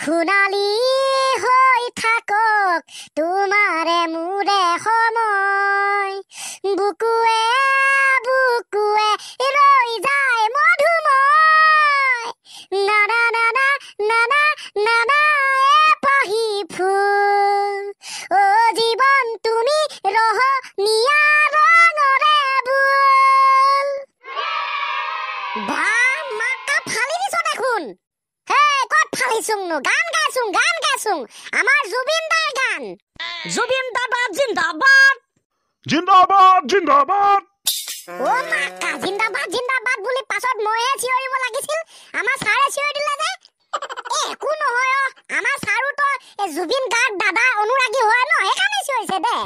সোণালী হৈ থাকক তোমাৰে মোৰে সময় বুকুৱে বুকুৱে ৰৈ যায় মধুময় নানা নানা নানা নানা পাহি ফুল অ জীৱন তুমি ৰহনীয়া ৰঙৰে বুল বা মাকা ফালি দিছ দেখোন গান গাইছোং আমাৰ জুবিন দাৰ গান জুবিন দাদা জিন্দাবাদ জিন্দাবাদ জিন্দাবাদ ও মাকা জিন্দাবাদ জিন্দাবাদ বুলি পাছত মইহে চিঞৰিব লাগিছিল আমাৰ ছাৰে চিঞৰি দিলে যে একো নহয় আমাৰ ছাৰো তো জুবিন গাৰ দাদা অনুৰাগী হয় ন সেইকাৰণে চিঞৰিছে দে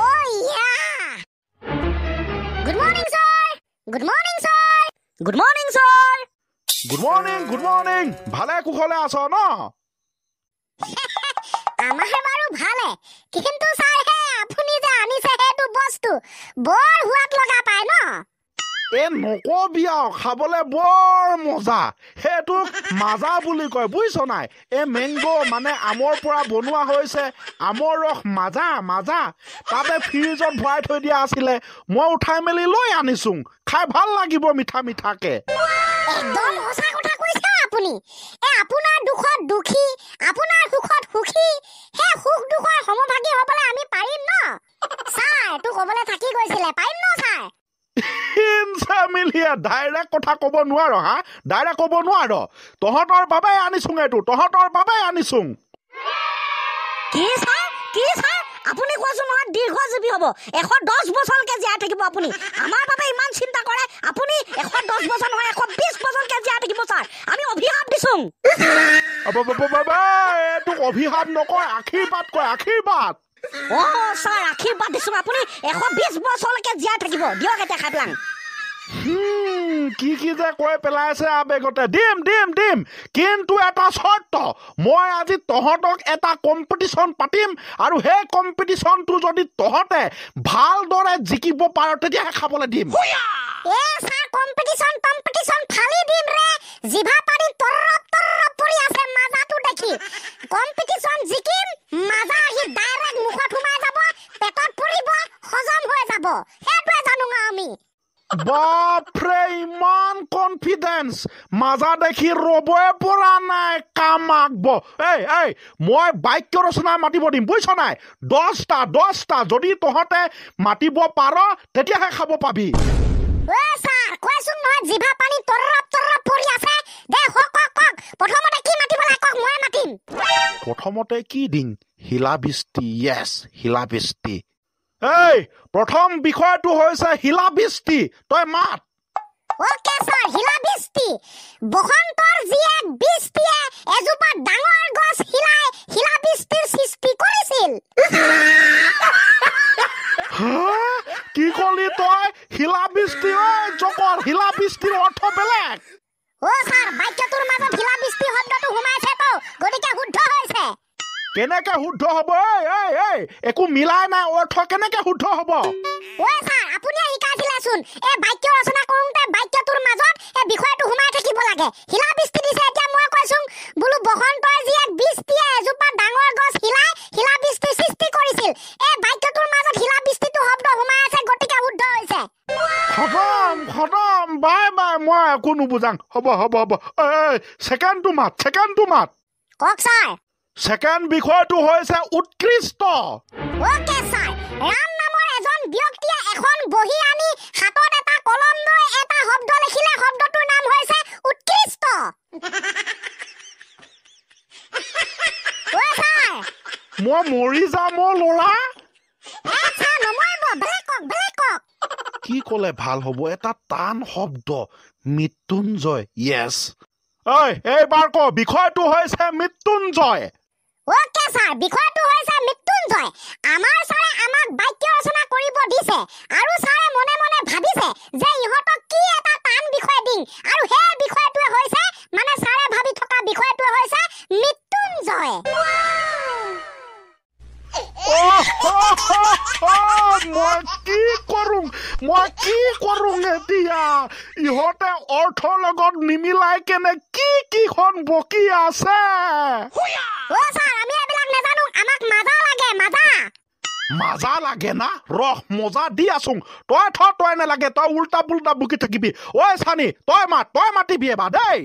ও ইয়া good morning sir good morning sir good morning sir good morning ভালে কুশলে আছ ন আমাৰ বাৰু ভালে কিন্তু ছাৰ হে আপুনি যে আনিছে সেইটো বস্তু বৰ হুৱাত লগা পায় ন নকবি আৰু খাবলে বৰ মজা সেইটো মাজা বুলি কয় বুজিছ নাই মেংগো মানে আমৰ পৰা বনোৱা হৈছে আমৰ ৰস মাজা তাতে ফ্ৰিজত ভৰাই থৈ দিয়া আছিলে মই উঠাই মেলি লৈ আনিছোং খাই ভাল লাগিব মিঠা মিঠাকে একদম সঁচা কথা কৈছে আপুনি আপোনাৰ দুখত দুখী আপোনাৰ সুখত সুখী হে সুখ দুখৰ সমভাগী হ'বলৈ আমি পাৰিম ন ছাৰ তো ক'বলৈ থাকি গৈছিলে পাৰিম ন ছাৰ ডাইৰেক্ট কথা ক'ব নোৱাৰ হা ডাইৰেক্ট ক'ব নোৱাৰ তহঁতৰ বাবে আনিছোং এইটো তহঁতৰ বাবে আনিছোং কি ছাৰ আপুনি কৈছো নহয় দীৰ্ঘজীৱী হ'ব 110 বছৰলৈকে জীয়াই থাকিব আপুনি আমাৰ বাবে ইমান চিন্তা কৰে আপুনি 110 বছৰ নহয় 120 বছৰলৈকে জীয়াই থাকিব ছাৰ আমি অভিশাপ দিছোং তোক অভিশাপ নকয় আশীৰ্বাদ কয় আশীৰ্বাদ ছাৰ আশীৰ্বাদ দিছোং আপুনি 120 বছৰলৈকে জীয়াই থাকিব দিয়ক এতিয়া খাই পেলাং কি যে কৈ পেলাইছে আবেগতে দিম কিন্তু এটা চৰ্ত মই আজি তহঁতক এটা কম্পিটিশ্যন পাতিম আৰু সেই কম্পিটিশ্যনটো যদি তহঁতে ভালদৰে জিকিব পাৰ তেতিয়াহে খাবলৈ দিম ছাৰ কম্পিটিশ্যন ফালি দিম ৰে জিভা পানী তৰপ পৰি আছে মাজাটো দেখি কম্পিটিশ্যন জিকিম মাজা আহি ডাইৰেক্ট মুখত সোমাই যাব পেটত পৰিব হজম হৈ যাব সেইটোৱে জানো আমি বাপৰে ইমান কনফিডেন্স মাজা দেখি ৰবই পৰা নাই কাম আগব মই বাক্য ৰচনা মাতিব দিম বুজিছ নাই 10টা যদি তহঁতে মাতিব পাৰ তেতিয়াহে খাব পাবি ছাৰ কৈছোং নহয় জিভা পানী তৰপ পৰি আছে দে কক প্ৰথমতে কি মাতিব লাগে কক মই মাতিম প্ৰথমতে কি দিম শিলাবৃষ্টি য়েছ শিলাবৃষ্টি প্ৰথম বিষয়টো হৈছে শিলাবৃষ্টি তই মাত ওকে ছাৰ শিলাবৃষ্টি বসন্তৰ জীয়েক বৃষ্টিয়ে এজোপা ডাঙৰ গছ হিলাই শিলাবৃষ্টিৰ সৃষ্টি কৰিছিল কি কলি তই শিলাবৃষ্টি জকৰ শিলাবৃষ্টিৰ অৰ্থ বেলেগ ছাৰ বাক্যটোৰ মাজত শিলাবৃষ্টি শব্দটো সোমাইছে তো গতিকে শুদ্ধ হৈছে কেনেকে শুদ্ধ হ'ব একো মিলাই নাই অৰ্থ কেনেকে শুদ্ধ হ'ব ছাৰ আপুনি শিকাইছিলেচোন বাক্য ৰচনা কৰোঁতে বাক্যটোৰ মাজত বিষয়টো সোমাই থাকিব লাগে শিলাবৃষ্টি দিছে এতিয়া মই কৈছোং বোলো বসন্তৰ জীয়েক বৃষ্টিয়ে এজোপা ডাঙৰ গছ হিলাই শিলাবৃষ্টিৰ সৃষ্টি কৰিছিল বাক্যটোৰ মাজত শিলাবৃষ্টিটো শব্দ সোমাই আছে গতিকে শুদ্ধ হৈছে খতম বাই মই একো নুবুজাং হ'ব ছেকেণ্ডটো মাত কওক ছাৰ ছেকেণ্ড বিষয়টো হৈছে উৎকৃষ্ট ওকে ছাৰ ৰাম নামৰ এজন ব্যক্তিয়ে এখন বহি আনি হাতত এটা কলম লৈ এটা শব্দ লিখিলে শব্দটোৰ নাম হৈছে উৎকৃষ্ট মই মৰি যাম ল'ৰা কি ক'লে ভাল হ'ব এটা টান শব্দ মৃত্যুঞ্জয় য়েছ এইবাৰ ক বিষয়টো হৈছে মৃত্যুঞ্জয় ওকে ছাৰ বিষয়টো হৈছে মৃত্যুঞ্জয় আমাৰ ছাৰে আমাক বাক্য ৰচনা কৰিব দিছে আৰু ছাৰে মনে ভাবিছে যে ইহঁতক কি এটা টান বিষয় দিম আৰু সেই বিষয়টোৱে হৈছে মানে ছাৰে ভাবি থকা বিষয়টোৱে হৈছে মৃত্যুঞ্জয় মই কি কৰোঁ মই কি কৰোঁ এতিয়া ইহঁতে অৰ্থৰ লগত নিমিলাই কেনে কিখন বকি আছে অ ছাৰ আমি এইবিলাক নাজানো আমাক মাজা লাগে মাজা মাজা লাগে না ৰহ মজা দি আছোং তই নালাগে তই উল্টা পুল্টা বুকি থাকিবি ঐ চানি তই মাতিবি এবাৰ দেই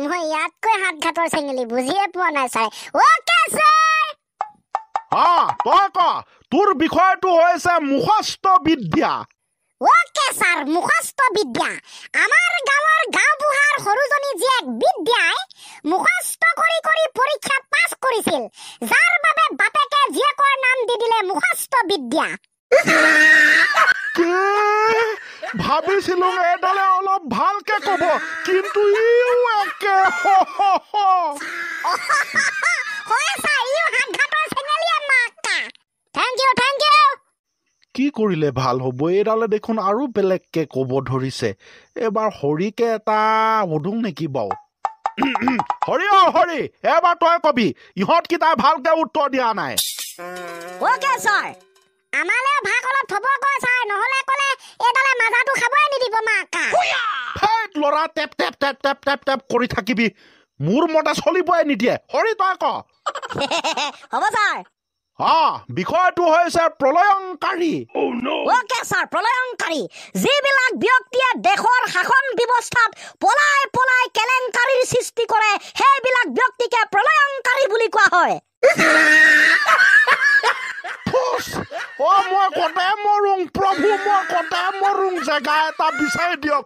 মই ইয়াতকৈ হাত ঘাটৰ চেঙেলি বুজিয়ে পোৱা নাই ছাৰ অ'কে ছাৰ তই ক তোৰ বিষয়টো হৈছে মুখস্থ বিদ্যা অ'কে ছাৰ মুখস্থ বিদ্যা আমাৰ গাঁৱৰ গাঁওবুঢ়াৰ সৰুজনী জীয়েক বিদ্যাই মুখস্থ কৰি পৰীক্ষাত পাছ কৰিছিল যাৰ বাবে বাপেকে জীয়েকৰ নাম দি দিলে মুখস্থ বিদ্যা ভাবিছিলো এডালে অলপ ভালকে কব কিন্তু ইও একে হয় ছাৰ ইও হাত ঘাটৰ চেঙেলিয়ে মাকা থেংক ইউ কি কৰিলে ভাল হ'ব এইডালে দেখোন আৰু বেলেগকে কব ধৰিছে এবাৰ হৰিকে এটা সুধোং নেকি বাৰু হৰি এবাৰ তই কবি ইহঁত কিতাই ভালকে উত্তৰ দিয়া নাই অ'কে ছাৰ আমালে ভাগ অলপ থব কয় ছাৰ নহলে কলে এইডালে মাজাটো খাবই নিদিব মাকা ফেট লৰা টেপ কৰি থাকিবি মোৰ মতে চলিবই নিদিয়ে হৰি তই ক হ'ব ছাৰ বিষয়টো হৈছে প্ৰলয়ংকাৰী অ'কে ছাৰ প্ৰলয়ংকাৰী যিবিলাক ব্যক্তিয়ে দেশৰ শাসন ব্যৱস্থাত পলাই কেলেংকাৰীৰ সৃষ্টি কৰে সেইবিলাক ব্যক্তিকে প্ৰলয়ংকাৰী বুলি কোৱা হয় মই কতে মৰুং প্ৰভু মই কতে মৰুং জেগা এটা বিচাৰি দিয়ক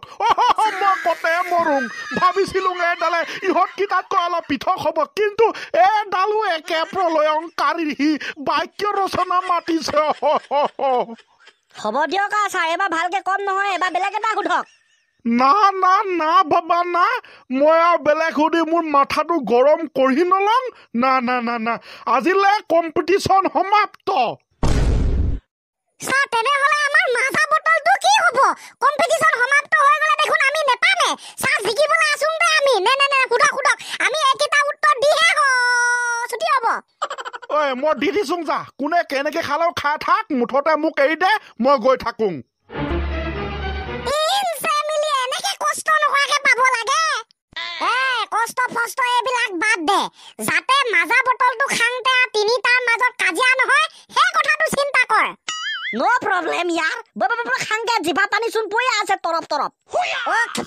মই কতে মৰুং ভাবিছিলো এডালে ইহঁত কিতাতকৈ অলপ পৃথক হ'ব কিন্তু এডালো একে প্ৰলয়ংকাৰী বাক্য ৰচনা মাতিছে হ'ব দিয়ক ছাৰ এবাৰ ভালকে কম নহয় এবাৰ বেলেগ এটা সোধক না বাবা না মই আৰু বেলেগ সুধি মোৰ মাথাটো গৰম কৰি নলং না আজিলে কম্পিটিশ্যন সমাপ্ত ছাৰ তেনেহলে আমাৰ মাজা বটলটো কি হ'ব কম্পিটিশন সমাপ্ত হৈ গলে দেখোন আমি নেপামে ছাৰ জিকিবলৈ আছোং দে আমি নে সোধক আমি একেটা উত্তৰ দিহে ছুটি হ'ব মই দি দিছোং যা কোনে কেনেকে খালেও খাই থাক মুঠতে মোক এৰি দে মই গৈ থাকোং কষ্ট নোহোৱাকে পাব লাগে কষ্ট ফষ্ট এইবিলাক বাদ দে যাতে মাজা বটলটো খাংতে তিনিটাৰ মাজত কাজিয়া নহয় সেই কথাটো চিন্তা কৰ নো প্ৰব্লেম ইয়াৰ খাংকে জিভা পানী চোন পৰি আছে তৰপ অ'কে